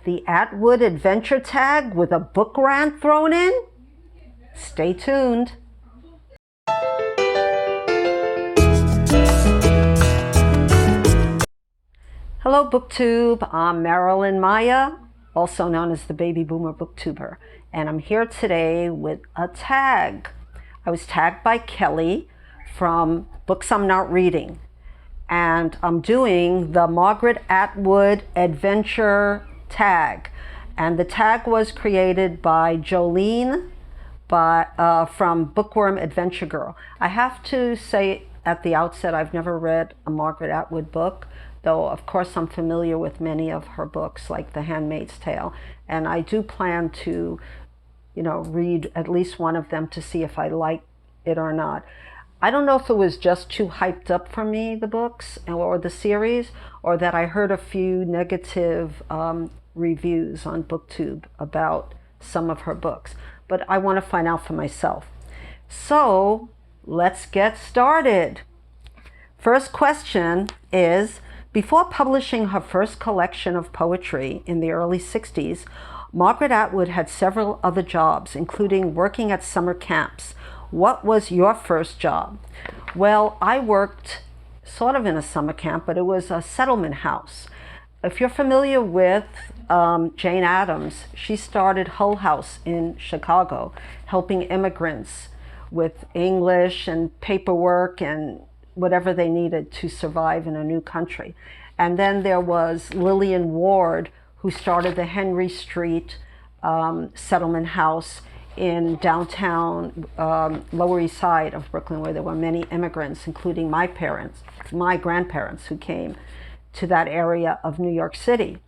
The Atwood adventure tag with a book rant thrown in? Stay tuned. Hello booktube, I'm Marilyn Maya, also known as the Baby Boomer Booktuber, and I'm here today with a tag. I was tagged by Kelly from Books I'm Not Reading, and I'm doing the Margaret Atwood adventure tag, and the tag was created by Jolene from Bookworm Adventure Girl. I have to say at the outset, I've never read a Margaret Atwood book, though of course I'm familiar with many of her books like The Handmaid's Tale, and I do plan to, read at least one of them to see if I like it or not. I don't know if it was just too hyped up for me, the books or the series, or that I heard a few negative reviews on BookTube about some of her books, but I want to find out for myself. So let's get started. First question is, before publishing her first collection of poetry in the early 60s, Margaret Atwood had several other jobs, including working at summer camps. What was your first job? Well, I worked sort of in a summer camp, but it was a settlement house. If you're familiar with Jane Addams, she started Hull House in Chicago, helping immigrants with English and paperwork and whatever they needed to survive in a new country. And then there was Lillian Ward, who started the Henry Street settlement house in downtown Lower East Side of Brooklyn, where there were many immigrants, including my grandparents who came to that area of New York City.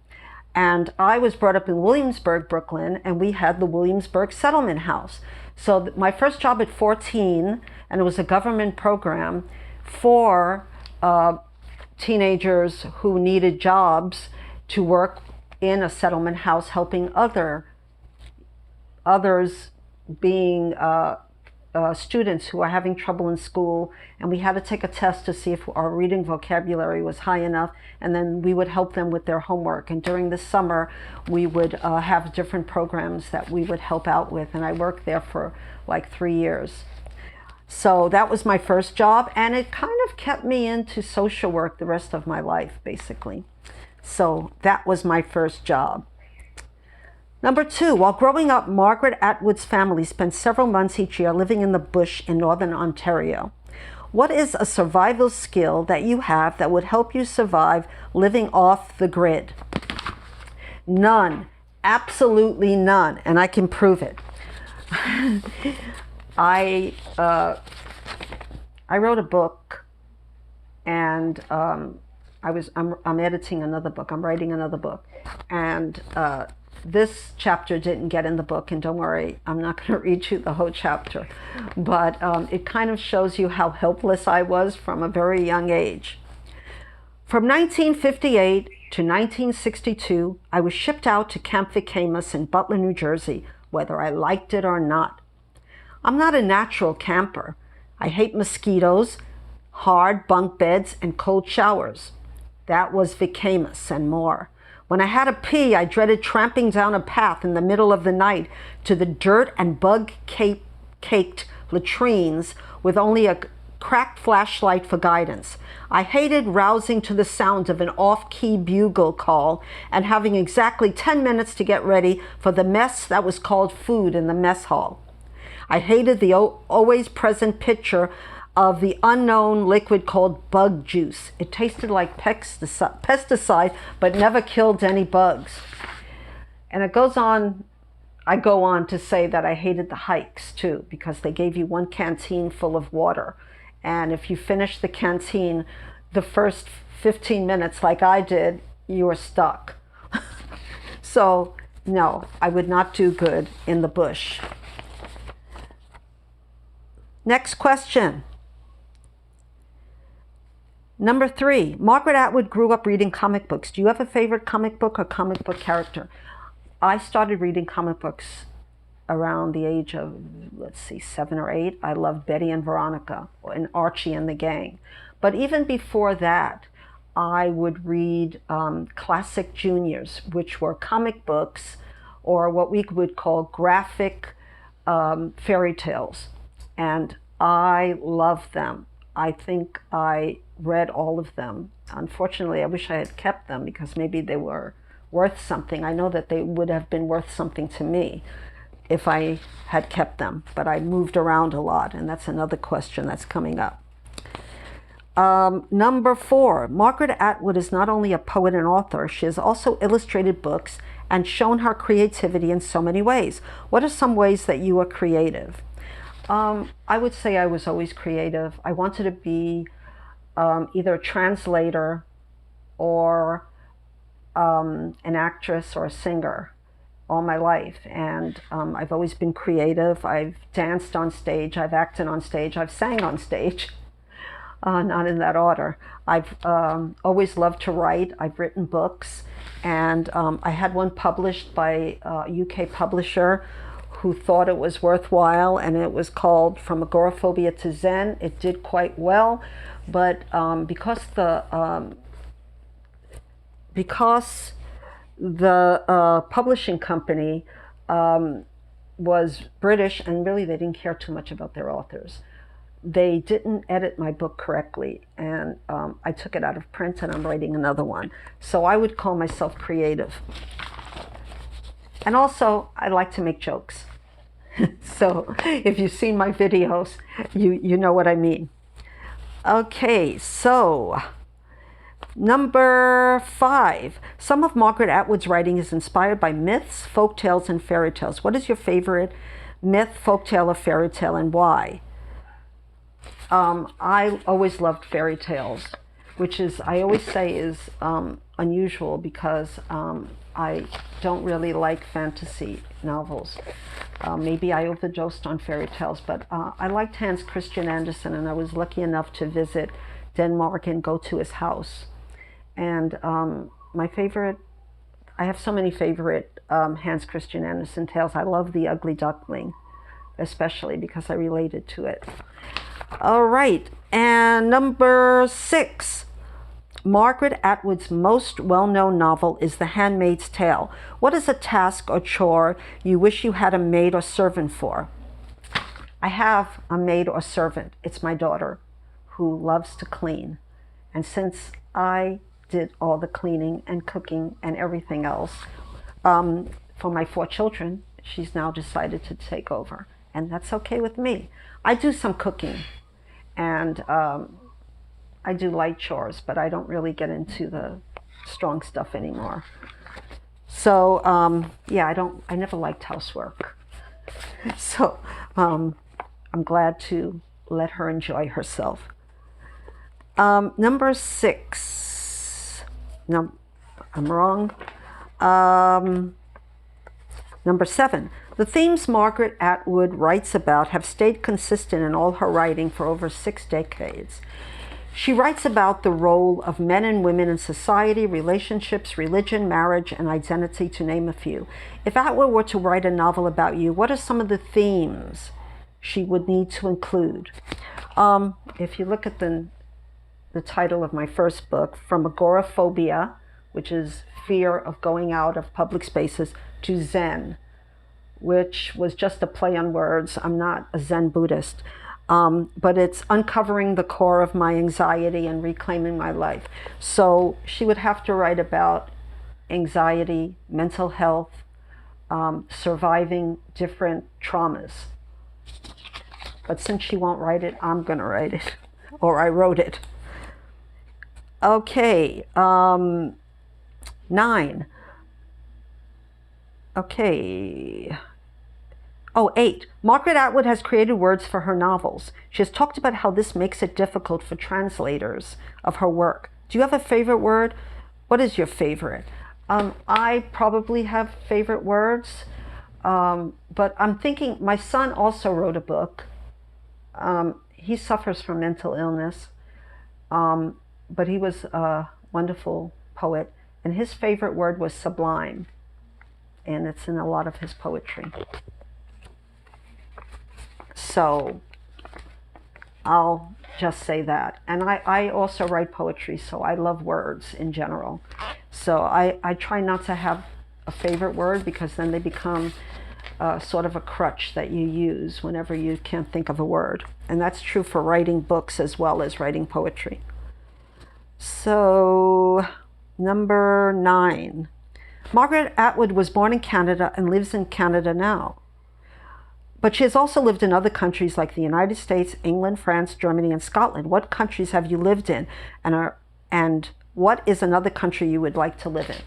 And I was brought up in Williamsburg, Brooklyn, and we had the Williamsburg Settlement House. So my first job at 14, and it was a government program for teenagers who needed jobs to work in a settlement house, helping others being students who are having trouble in school, and we had to take a test to see if our reading vocabulary was high enough, and then we would help them with their homework. And during the summer we would have different programs that we would help out with, and I worked there for like 3 years. So that was my first job, and it kind of kept me into social work the rest of my life, basically. So that was my first job. Number 2, while growing up, Margaret Atwood's family spent several months each year living in the bush in northern Ontario. What is a survival skill that you have that would help you survive living off the grid? None. Absolutely none. And I can prove it. I wrote a book, and I'm editing another book. I'm writing another book, and this chapter didn't get in the book, and don't worry, I'm not going to read you the whole chapter, but it kind of shows you how helpless I was from a very young age. From 1958 to 1962, I was shipped out to Camp Vicamus in Butler, New Jersey, whether I liked it or not. I'm not a natural camper. I hate mosquitoes, hard bunk beds, and cold showers. That was Vicamus and more. When I had to pee, I dreaded tramping down a path in the middle of the night to the dirt and bug-caked latrines with only a cracked flashlight for guidance. I hated rousing to the sound of an off-key bugle call and having exactly 10 minutes to get ready for the mess that was called food in the mess hall. I hated the always present picture of the unknown liquid called bug juice. It tasted like pesticide, but never killed any bugs. And it goes on, I go on to say that I hated the hikes too, because they gave you one canteen full of water. And if you finished the canteen the first 15 minutes like I did, you were stuck. So no, I would not do good in the bush. Next question. Number 3, Margaret Atwood grew up reading comic books. Do you have a favorite comic book or comic book character? I started reading comic books around the age of, 7 or 8. I loved Betty and Veronica and Archie and the Gang. But even before that, I would read classic juniors, which were comic books or what we would call graphic fairy tales. And I love them. I think I read all of them. Unfortunately, I wish I had kept them because maybe they were worth something. I know that they would have been worth something to me if I had kept them, but I moved around a lot, and that's another question that's coming up. Number 4, Margaret Atwood is not only a poet and author, she has also illustrated books and shown her creativity in so many ways. What are some ways that you are creative? I would say I was always creative. I wanted to be either a translator or an actress or a singer all my life, and I've always been creative. I've danced on stage, I've acted on stage, I've sang on stage. Not in that order. I've always loved to write. I've written books, and I had one published by a UK publisher who thought it was worthwhile, and it was called From Agoraphobia to Zen. It did quite well, but because the publishing company was British, and really they didn't care too much about their authors, they didn't edit my book correctly, and I took it out of print, and I'm writing another one. So I would call myself creative. And also, I like to make jokes. So if you've seen my videos, you know what I mean. Okay, so number 5. Some of Margaret Atwood's writing is inspired by myths, folktales, and fairy tales. What is your favorite myth, folktale, or fairy tale, and why? I always loved fairy tales, which is, I always say, is unusual because I don't really like fantasy novels. Maybe I overdosed on fairy tales, but I liked Hans Christian Andersen, and I was lucky enough to visit Denmark and go to his house. And my favorite, I have so many favorite Hans Christian Andersen tales. I love The Ugly Duckling, especially because I related to it. All right, and number 6. Margaret Atwood's most well-known novel is The Handmaid's Tale. What is a task or chore you wish you had a maid or servant for? I have a maid or servant. It's my daughter, who loves to clean. And since I did all the cleaning and cooking and everything else for my 4 children, she's now decided to take over. And that's okay with me. I do some cooking, and I do light chores, but I don't really get into the strong stuff anymore. So yeah, I never liked housework. So I'm glad to let her enjoy herself. Number 6. No, I'm wrong. Number 7. The themes Margaret Atwood writes about have stayed consistent in all her writing for over 6 decades. She writes about the role of men and women in society, relationships, religion, marriage, and identity, to name a few. If Atwood were to write a novel about you, what are some of the themes she would need to include? If you look at the title of my first book, From Agoraphobia, which is fear of going out of public spaces, to Zen, which was just a play on words. I'm not a Zen Buddhist, but it's uncovering the core of my anxiety and reclaiming my life. So she would have to write about anxiety, mental health, surviving different traumas. But since she won't write it, I'm gonna write it, or I wrote it. Okay, 9. Okay. 8. Margaret Atwood has created words for her novels. She has talked about how this makes it difficult for translators of her work. Do you have a favorite word? What is your favorite? I probably have favorite words, but I'm thinking, my son also wrote a book. He suffers from mental illness, but he was a wonderful poet, and his favorite word was sublime, and it's in a lot of his poetry. So I'll just say that. And I also write poetry, so I love words in general. So I try not to have a favorite word, because then they become sort of a crutch that you use whenever you can't think of a word. And that's true for writing books as well as writing poetry. So, number 9. Margaret Atwood was born in Canada and lives in Canada now. But she has also lived in other countries like the United States, England, France, Germany, and Scotland. What countries have you lived in? And what is another country you would like to live in?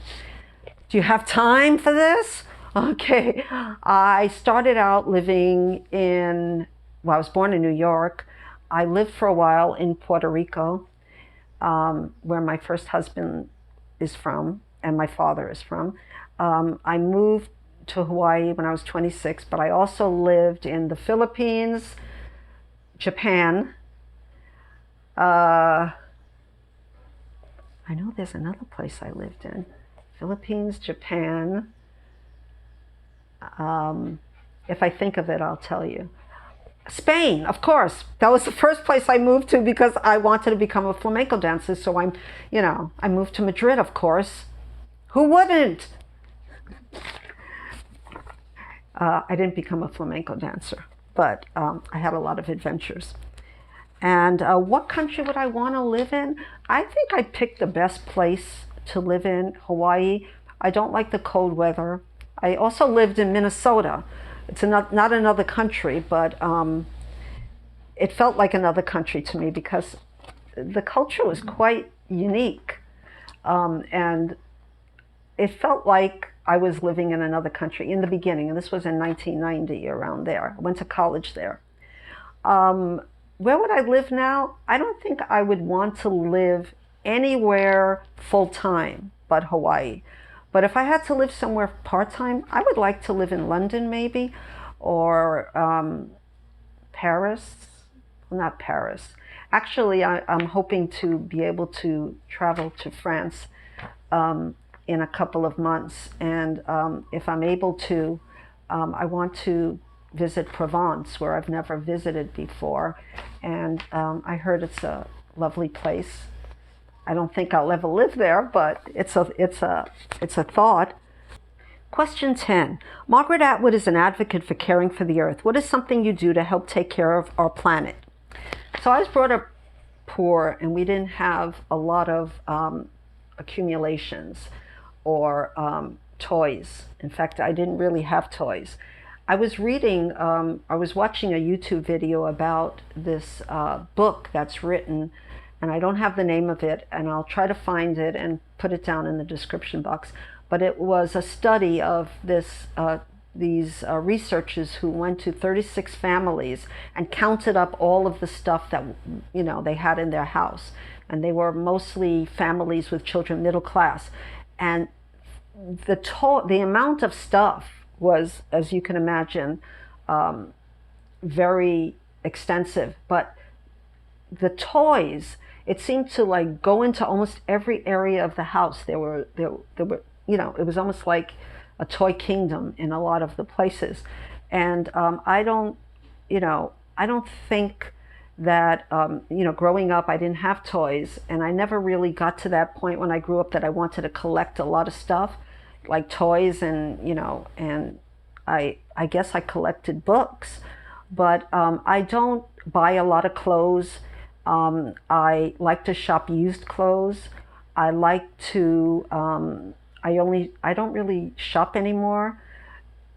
Do you have time for this? Okay. I started out living in, well, I was born in New York. I lived for a while in Puerto Rico, where my first husband is from and my father is from. I moved to Hawaii when I was 26, but I also lived in the Philippines, Japan. I know there's another place I lived in. Philippines, Japan. If I think of it, I'll tell you. Spain, of course. That was the first place I moved to because I wanted to become a flamenco dancer. So I moved to Madrid, of course. Who wouldn't? I didn't become a flamenco dancer, but I had a lot of adventures. And what country would I want to live in? I think I picked the best place to live in, Hawaii. I don't like the cold weather. I also lived in Minnesota. It's not another country, but it felt like another country to me because the culture was quite unique. And it felt like I was living in another country in the beginning, and this was in 1990, around there. I went to college there. Where would I live now? I don't think I would want to live anywhere full-time but Hawaii. But if I had to live somewhere part-time, I would like to live in London maybe, or Paris. Not Paris. Actually, I'm hoping to be able to travel to France in a couple of months. And if I'm able to, I want to visit Provence, where I've never visited before. And I heard it's a lovely place. I don't think I'll ever live there, but it's a thought. Question 10. Margaret Atwood is an advocate for caring for the earth. What is something you do to help take care of our planet? So I was brought up poor, and we didn't have a lot of accumulations or toys. In fact, I didn't really have toys. I was watching a YouTube video about this book that's written, and I don't have the name of it, and I'll try to find it and put it down in the description box. But it was a study of these researchers who went to 36 families and counted up all of the stuff that they had in their house, and they were mostly families with children, middle class, and the amount of stuff was, as you can imagine, very extensive. But the toys, it seemed to like go into almost every area of the house. There were it was almost like a toy kingdom in a lot of the places. And I don't think that growing up I didn't have toys, and I never really got to that point when I grew up that I wanted to collect a lot of stuff like toys, and and I guess I collected books, but I don't buy a lot of clothes. I like to shop used clothes. I like to I don't really shop anymore.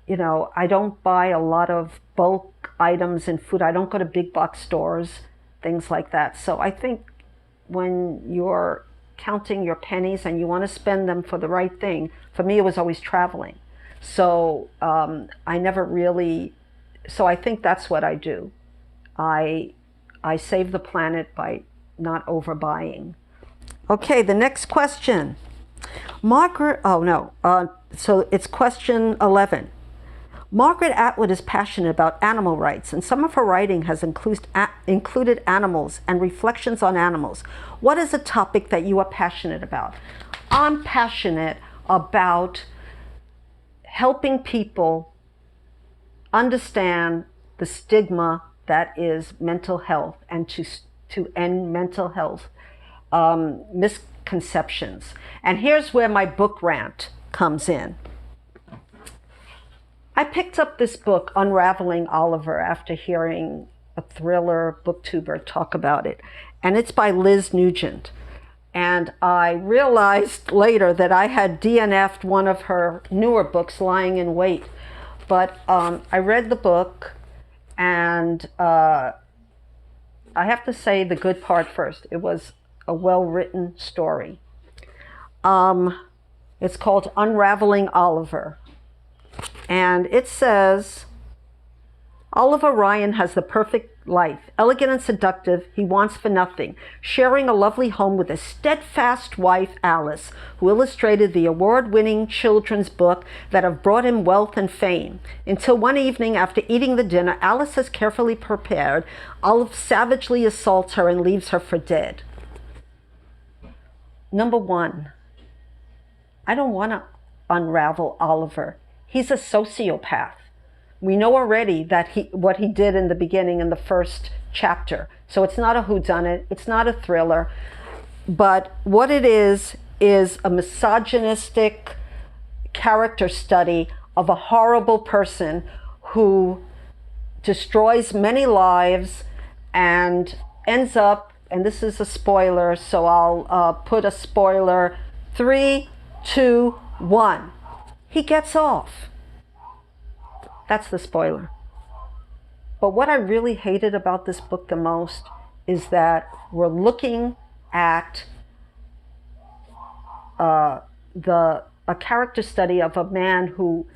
I don't buy a lot of bulk items in food. I don't go to big box stores, things like that. So I think when you're counting your pennies and you want to spend them for the right thing, for me it was always traveling. So I never really, so I think that's what I do. I save the planet by not overbuying. Okay, the next question. So it's question 11. Margaret Atwood is passionate about animal rights, and some of her writing has included animals and reflections on animals. What is a topic that you are passionate about? I'm passionate about helping people understand the stigma that is mental health and to end mental health misconceptions. And here's where my book rant comes in. I picked up this book, Unraveling Oliver, after hearing a thriller booktuber talk about it. And it's by Liz Nugent. And I realized later that I had DNF'd one of her newer books, Lying in Wait. But I read the book, and I have to say the good part first. It was a well-written story. It's called Unraveling Oliver. And it says, Oliver Ryan has the perfect life. Elegant and seductive, he wants for nothing. Sharing a lovely home with a steadfast wife, Alice, who illustrated the award-winning children's book that have brought him wealth and fame. Until one evening, after eating the dinner Alice has carefully prepared, Olive savagely assaults her and leaves her for dead. Number one, I don't want to unravel Oliver. He's a sociopath. We know already that what he did in the beginning, in the first chapter. So it's not a whodunit, it's not a thriller, but what it is a misogynistic character study of a horrible person who destroys many lives and ends up, and this is a spoiler, so I'll put a spoiler, 3, 2, 1. He gets off. That's the spoiler. But what I really hated about this book the most is that we're looking at a character study of a man who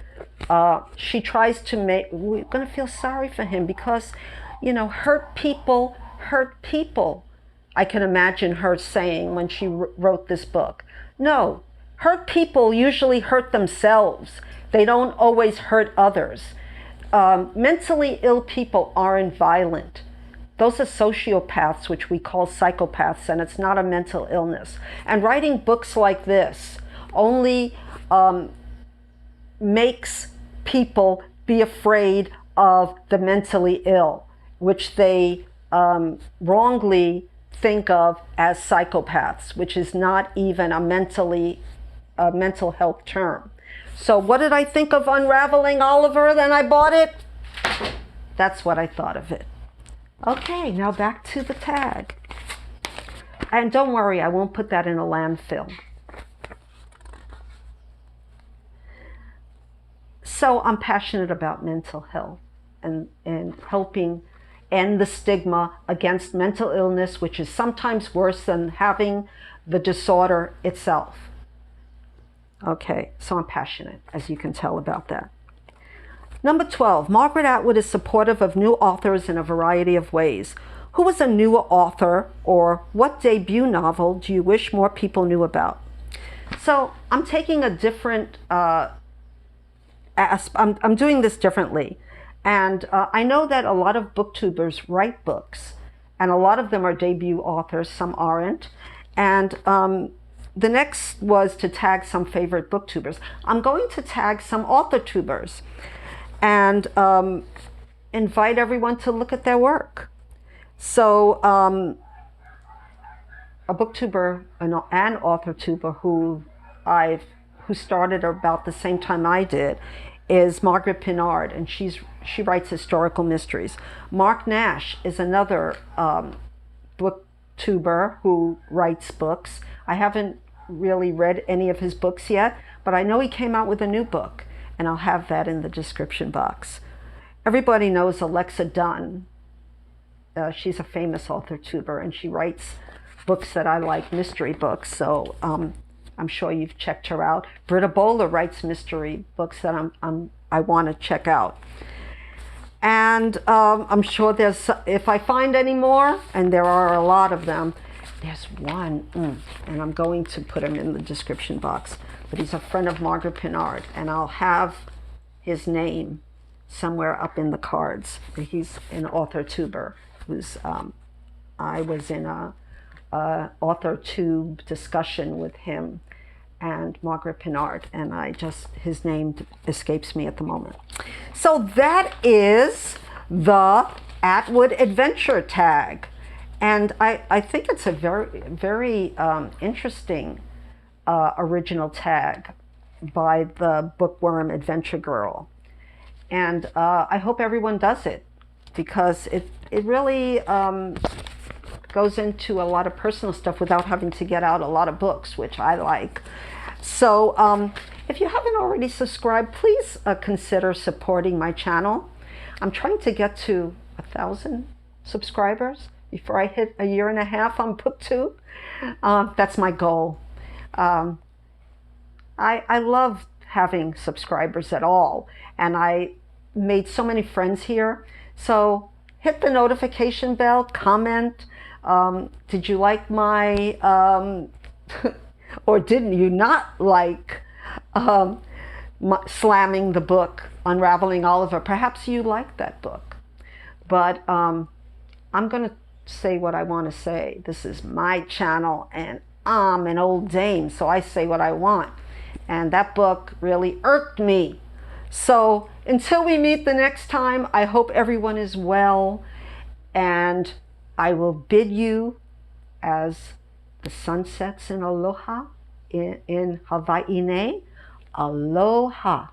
she tries to make. We're going to feel sorry for him because, hurt people hurt people. I can imagine her saying when she wrote this book. No. Hurt people usually hurt themselves. They don't always hurt others. Mentally ill people aren't violent. Those are sociopaths, which we call psychopaths, and it's not a mental illness. And writing books like this only makes people be afraid of the mentally ill, which they wrongly think of as psychopaths, which is not even a mental health term. So what did I think of Unraveling Oliver? Then I bought it. That's what I thought of it. Okay, now back to the tag. And don't worry, I won't put that in a landfill. So I'm passionate about mental health and helping end the stigma against mental illness, which is sometimes worse than having the disorder itself. Okay, so I'm passionate, as you can tell, about that. Number 12, Margaret Atwood is supportive of new authors in a variety of ways. Who is a newer author, or what debut novel do you wish more people knew about? So I'm taking a different, I'm doing this differently. And I know that a lot of booktubers write books, and a lot of them are debut authors, some aren't. And the next was to tag some favorite booktubers. I'm going to tag some author-tubers and invite everyone to look at their work. So a booktuber, an author-tuber who started about the same time I did is Margaret Pinard, and she writes historical mysteries. Mark Nash is another booktuber who writes books. I haven't really read any of his books yet, but I know he came out with a new book, and I'll have that in the description box. Everybody knows Alexa Dunn. She's a famous author-tuber, and she writes books that I like, mystery books, so I'm sure you've checked her out. Britta Bowler writes mystery books that I want to check out. And I'm sure if I find any more, and there are a lot of them, there's one, and I'm going to put him in the description box, but he's a friend of Margaret Pinard, and I'll have his name somewhere up in the cards. He's an author-tuber who's, I was in a author-tube discussion with him and Margaret Pinard, and his name escapes me at the moment. So that is the Atwood adventure tag. And I think it's a very interesting original tag by the bookworm adventure girl. And I hope everyone does it, because it really goes into a lot of personal stuff without having to get out a lot of books, which I like. So if you haven't already subscribed, please consider supporting my channel. I'm trying to get to 1,000 subscribers before I hit 1.5 years on booktube. That's my goal. I love having subscribers at all, and I made so many friends here. So hit the notification bell, comment. Did you like my or didn't you not like slamming the book Unraveling Oliver? Perhaps you liked that book, but I'm gonna say what I want to say. This is my channel, and I'm an old dame, so I say what I want. And that book really irked me. So until we meet the next time, I hope everyone is well, and I will bid you, as the sun sets in aloha in Hawaii, aloha.